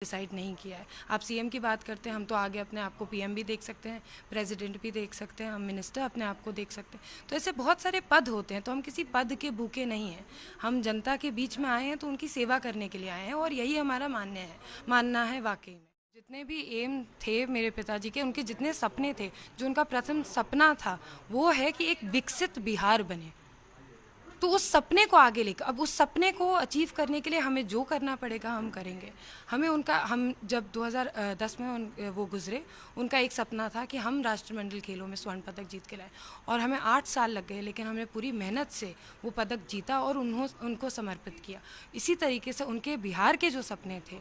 Decide नहीं किया है। आप सीएम की बात करते हैं, हम तो आगे अपने आप को पीएम भी देख सकते हैं, प्रेसिडेंट भी देख सकते हैं, हम मिनिस्टर अपने आप को देख सकते हैं। तो ऐसे बहुत सारे पद होते हैं, तो हम किसी पद के भूखे नहीं हैं। हम जनता के बीच में आए हैं तो उनकी सेवा करने के लिए आए हैं, और यही हमारा मानना है वाकई में। जितने भी एम थे मेरे पिताजी के, उनके जितने सपने थे, जो उनका प्रथम सपना था वो है कि एक विकसित बिहार बने। तो उस सपने को आगे लेकर, अब उस सपने को अचीव करने के लिए हमें जो करना पड़ेगा हम करेंगे। हम जब 2010 में वो गुजरे, उनका एक सपना था कि हम राष्ट्रमंडल खेलों में स्वर्ण पदक जीत के लाए, और हमें 8 साल लग गए, लेकिन हमने पूरी मेहनत से वो पदक जीता और उनको समर्पित किया। इसी तरीके से उनके बिहार के जो सपने थे,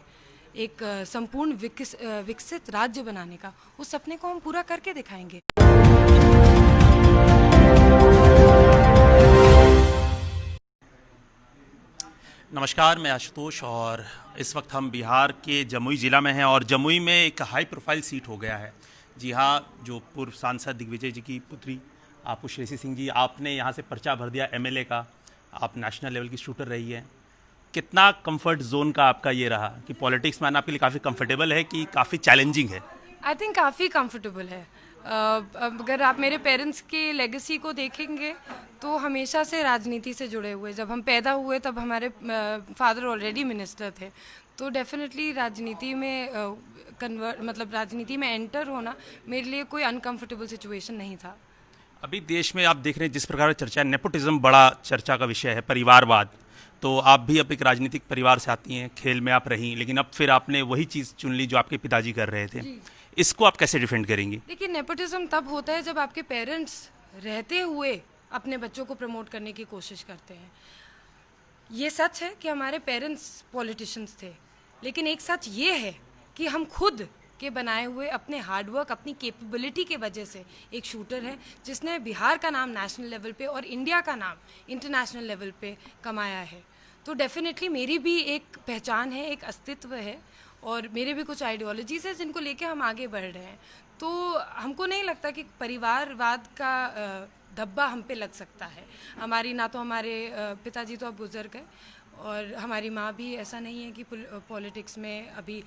एक संपूर्ण विकसित राज्य बनाने का, उस सपने को हम पूरा करके दिखाएंगे। नमस्कार, मैं आशुतोष और इस वक्त हम बिहार के जमुई ज़िला में हैं और जमुई में एक हाई प्रोफाइल सीट हो गया है। जी हाँ, जो पूर्व सांसद दिग्विजय जी की पुत्री आपको श्रेयसी सिंह जी, आपने यहाँ से पर्चा भर दिया एमएलए का। आप नेशनल लेवल की शूटर रही हैं। कितना कंफर्ट जोन का आपका ये रहा कि पॉलिटिक्स में आना आपके लिए काफ़ी कंफर्टेबल है कि काफ़ी चैलेंजिंग है? आई थिंक काफ़ी कंफर्टेबल है। अगर आप मेरे पेरेंट्स की लेगेसी को देखेंगे तो हमेशा से राजनीति से जुड़े हुए, जब हम पैदा हुए तब हमारे फादर ऑलरेडी मिनिस्टर थे, तो डेफिनेटली राजनीति में राजनीति में एंटर होना मेरे लिए कोई अनकंफर्टेबल सिचुएशन नहीं था। अभी देश में आप देख रहे हैं जिस प्रकार की चर्चा है, नेपोटिज्म बड़ा चर्चा का विषय है, परिवारवाद। तो आप भी अब एक राजनीतिक परिवार से आती हैं, खेल में आप रहीं, लेकिन अब फिर आपने वही चीज़ चुन ली जो आपके पिताजी कर रहे थे। इसको आप कैसे डिफेंड करेंगी? देखिए, नेपोटिज्म तब होता है जब आपके पेरेंट्स रहते हुए अपने बच्चों को प्रमोट करने की कोशिश करते हैं। ये सच है कि हमारे पेरेंट्स पॉलिटिशियंस थे, लेकिन एक सच ये है कि हम खुद के बनाए हुए अपने हार्डवर्क, अपनी कैपेबिलिटी के वजह से एक शूटर है जिसने बिहार का नाम नेशनल लेवल पे और इंडिया का नाम इंटरनेशनल लेवल पे कमाया है। तो डेफिनेटली मेरी भी एक पहचान है, एक अस्तित्व है, और मेरे भी कुछ आइडियोलॉजीज है जिनको लेके हम आगे बढ़ रहे हैं। तो हमको नहीं लगता कि परिवारवाद का धब्बा हम पे लग सकता है। हमारे पिताजी तो अब गुजर गए, और हमारी माँ भी ऐसा नहीं है कि पॉलिटिक्स में अभी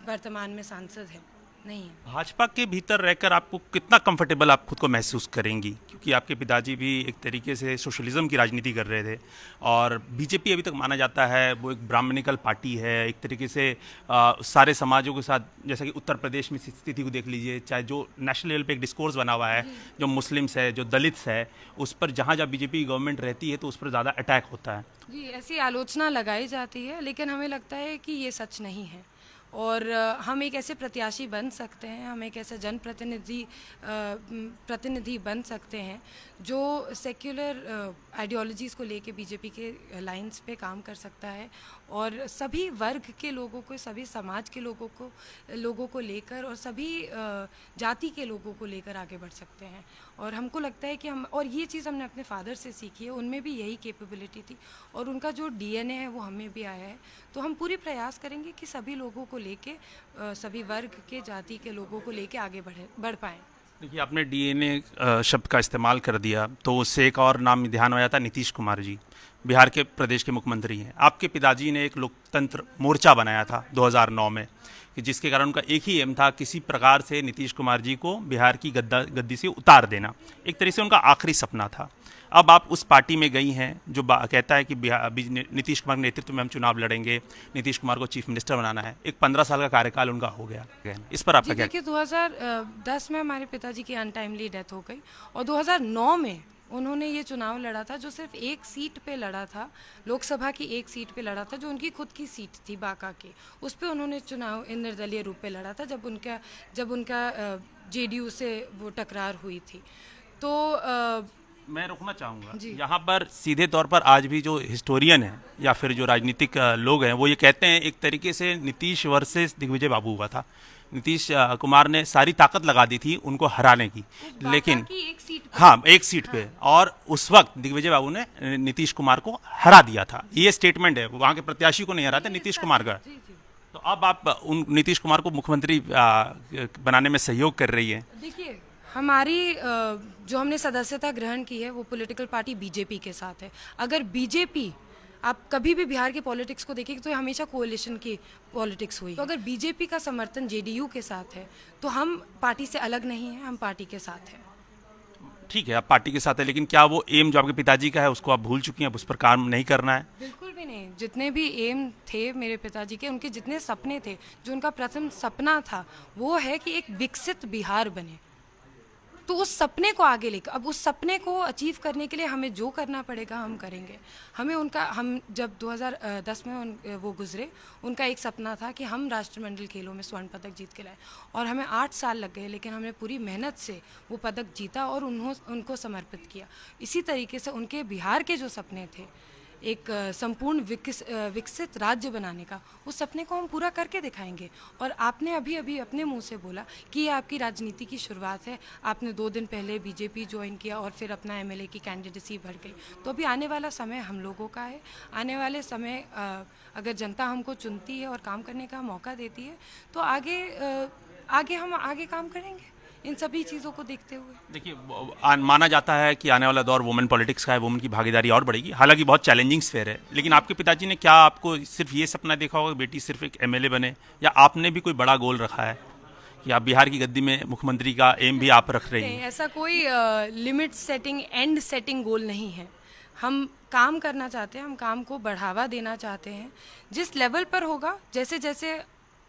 वर्तमान में सांसद है, नहीं है। भाजपा के भीतर रहकर आपको कितना कंफर्टेबल आप खुद को महसूस करेंगी, क्योंकि आपके पिताजी भी एक तरीके से सोशलिज्म की राजनीति कर रहे थे, और बीजेपी अभी तक माना जाता है वो एक ब्राह्मणिकल पार्टी है, एक तरीके से सारे समाजों के साथ, जैसा कि उत्तर प्रदेश में स्थिति को देख लीजिए, चाहे जो नेशनल लेवल पे एक डिस्कोर्स बना हुआ है, जो मुस्लिम्स है, जो दलित्स है, उस पर जहाँ जहाँ बीजेपी की गवर्नमेंट रहती है तो उस पर ज़्यादा अटैक होता है। जी, ऐसी आलोचना लगाई जाती है, लेकिन हमें लगता है कि ये सच नहीं है, और हम एक ऐसे प्रत्याशी बन सकते हैं, हम एक ऐसे प्रतिनिधि बन सकते हैं जो सेक्युलर आइडियोलॉजीज़ को लेके बीजेपी के लाइंस पे काम कर सकता है, और सभी वर्ग के लोगों को, सभी समाज के लोगों को लेकर, और सभी जाति के लोगों को लेकर आगे बढ़ सकते हैं। और हमको लगता है कि और ये चीज़ हमने अपने फादर से सीखी है, उनमें भी यही कैपेबिलिटी थी, और उनका जो डीएनए है वो हमें भी आया है। तो हम पूरी प्रयास करेंगे कि सभी लोगों को लेके, सभी वर्ग के, जाति के लोगों को लेके आगे बढ़ पाएँ। देखिए, आपने डीएनए शब्द का इस्तेमाल कर दिया तो उससे एक और नाम ध्यान में आया था, नीतीश कुमार जी। बिहार के प्रदेश के मुख्यमंत्री हैं। आपके पिताजी ने एक लोकतंत्र मोर्चा बनाया था 2009 में, कि जिसके कारण उनका एक ही एम था, किसी प्रकार से नीतीश कुमार जी को बिहार की गद्दी से उतार देना। एक तरह से उनका आखिरी सपना था। अब आप उस पार्टी में गई हैं जो कहता है कि नीतीश कुमार के नेतृत्व में हम चुनाव लड़ेंगे, नीतीश कुमार को चीफ मिनिस्टर बनाना है। एक 15 साल का कार्यकाल उनका हो गया। इस पर आपका क्या? देखिए, 2010 में हमारे पिताजी की अनटाइमली डेथ हो गई, और 2009 में उन्होंने ये चुनाव लड़ा था, जो सिर्फ एक सीट पे लड़ा था, लोकसभा की एक सीट पे लड़ा था, जो उनकी खुद की सीट थी बांका की। उस पे उन्होंने चुनाव निर्दलीय रूप पे लड़ा था, जब उनका जेडीयू से वो टकरार हुई थी। तो मैं रुकना चाहूँगा यहाँ पर। सीधे तौर पर आज भी जो हिस्टोरियन है या फिर जो राजनीतिक लोग हैं वो ये कहते हैं एक तरीके से नीतीश वर्सेस दिग्विजय बाबू हुआ था। नीतीश कुमार ने सारी ताकत लगा दी थी उनको हराने की, लेकिन हाँ, एक सीट पे, और उस वक्त दिग्विजय बाबू ने नीतीश कुमार को हरा दिया था। ये स्टेटमेंट है, वहाँ के प्रत्याशी को नहीं हराते, नीतीश कुमार का। तो अब आप उन नीतीश कुमार को मुख्यमंत्री बनाने में सहयोग कर रही है। देखिए, हमारी जो हमने सदस्यता ग्रहण की है वो पॉलिटिकल पार्टी बीजेपी के साथ है। अगर बीजेपी आप कभी भी बिहार के पॉलिटिक्स को देखेंगे तो ये हमेशा कोalition की पॉलिटिक्स हुई। तो अगर बीजेपी का समर्थन जेडीयू के साथ है तो हम पार्टी से अलग नहीं हैं, हम पार्टी के साथ हैं। ठीक है, आप पार्टी के साथ है, लेकिन क्या वो एम जो आपके पिताजी का है उसको आप भूल चुकी हैं, अब उस पर काम नहीं करना है? बिल्कुल भी नहीं। जितने भी एम थे मेरे पिताजी के, उनके जितने सपने थे, जो उनका प्रथम सपना था वो है कि एक विकसित बिहार बने। तो उस सपने को आगे लेकर, अब उस सपने को अचीव करने के लिए हमें जो करना पड़ेगा हम करेंगे। हम जब 2010 में वो गुजरे, उनका एक सपना था कि हम राष्ट्रमंडल खेलों में स्वर्ण पदक जीत के लाए, और हमें 8 साल लग गए, लेकिन हमने पूरी मेहनत से वो पदक जीता और उनको समर्पित किया। इसी तरीके से उनके बिहार के जो सपने थे, एक संपूर्ण विकसित राज्य बनाने का, उस सपने को हम पूरा करके दिखाएंगे। और आपने अभी अभी अपने मुंह से बोला कि ये आपकी राजनीति की शुरुआत है। आपने 2 दिन पहले बीजेपी ज्वाइन किया और फिर अपना एमएलए की कैंडिडेसी भर गई। तो अभी आने वाला समय हम लोगों का है। आने वाले समय अगर जनता हमको चुनती है और काम करने का मौका देती है तो आगे हम आगे काम करेंगे इन सभी चीज़ों को देखते हुए। देखिए, माना जाता है कि आने वाला दौर वुमेन पॉलिटिक्स का है, वुमेन की भागीदारी और बढ़ेगी, हालांकि बहुत चैलेंजिंग स्फेयर है। लेकिन आपके पिताजी ने क्या आपको सिर्फ ये सपना देखा होगा कि बेटी सिर्फ एक एमएलए बने, या आपने भी कोई बड़ा गोल रखा है कि आप बिहार की गद्दी में मुख्यमंत्री का एम भी आप रख रही हैं? ऐसा कोई लिमिट सेटिंग, एंड सेटिंग गोल नहीं है। हम काम करना चाहते हैं, हम काम को बढ़ावा देना चाहते हैं। जिस लेवल पर होगा, जैसे जैसे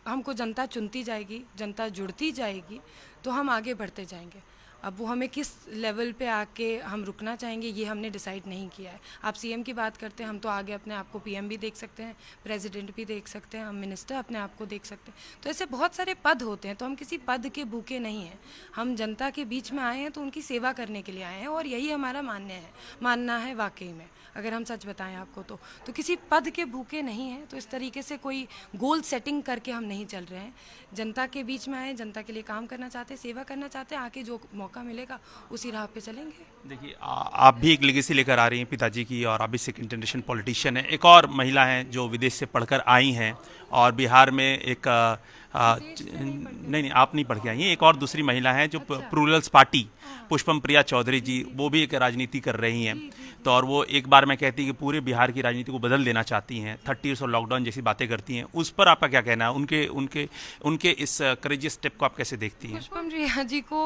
हमको जनता चुनती जाएगी, जनता जुड़ती जाएगी, तो हम आगे बढ़ते जाएंगे। अब वो हमें किस लेवल पे आके हम रुकना चाहेंगे ये हमने डिसाइड नहीं किया है। आप सीएम की बात करते हैं, हम तो आगे अपने आप को पीएम भी देख सकते हैं, प्रेसिडेंट भी देख सकते हैं, हम मिनिस्टर अपने आप को देख सकते हैं। तो ऐसे बहुत सारे पद होते हैं, तो हम किसी पद के भूखे नहीं हैं। हम जनता के बीच में आए हैं तो उनकी सेवा करने के लिए आए हैं, और यही हमारा मानना है वाकई में। अगर हम सच बताएं आपको तो किसी पद के भूखे नहीं हैं। तो इस तरीके से कोई गोल सेटिंग करके हम नहीं चल रहे हैं। जनता के बीच में आए, जनता के लिए काम करना चाहते हैं, सेवा करना चाहते हैं, आके जो मौका मिलेगा उसी राह पे चलेंगे। देखिए, आप भी एक लेगेसी लेकर आ रही हैं पिताजी की, और आप भी सेकंड जनरेशन पॉलिटिशियन है। एक और महिला हैं जो विदेश से पढ़कर आई हैं और बिहार में एक नहीं, आप नहीं पढ़ के आई हैं। एक और दूसरी महिला हैं जो प्लूरल्स पार्टी, पुष्पम प्रिया चौधरी जी, वो भी एक राजनीति कर रही हैं। तो और वो एक बार में कहती है कि पूरे बिहार की राजनीति को बदल देना चाहती हैं, 30 ईयर्स और लॉकडाउन जैसी बातें करती हैं। उस पर आपका क्या कहना है? उनके इस करेजियस स्टेप को आप कैसे देखती हैं? पुष्पम प्रिया जी को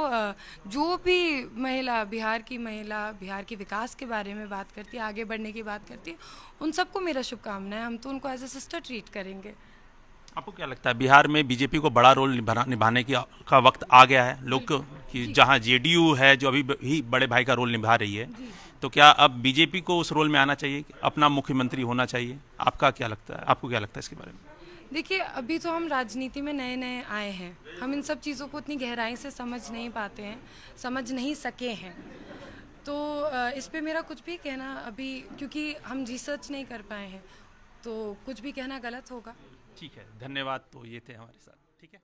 जो भी महिला बिहार के विकास के बारे में बात करती है, आगे बढ़ने की बात करती है, उन सबको मेरा शुभकामनाएं। हम तो उनको एज ए सिस्टर ट्रीट करेंगे। आपको क्या लगता है बिहार में बीजेपी को बड़ा रोल निभाने का वक्त आ गया है? लोग कि जहां जेडीयू है जो अभी भी बड़े भाई का रोल निभा रही है, तो क्या अब बीजेपी को उस रोल में आना चाहिए, अपना मुख्यमंत्री होना चाहिए? आपको क्या लगता है इसके बारे में? देखिए, अभी तो हम राजनीति में नए नए आए हैं, हम इन सब चीज़ों को इतनी गहराई से समझ नहीं पाते हैं, समझ नहीं सके हैं। तो इस पे मेरा कुछ भी कहना अभी, क्योंकि हम रिसर्च नहीं कर पाए हैं, तो कुछ भी कहना गलत होगा। ठीक है, धन्यवाद। तो ये थे हमारे साथ, ठीक है।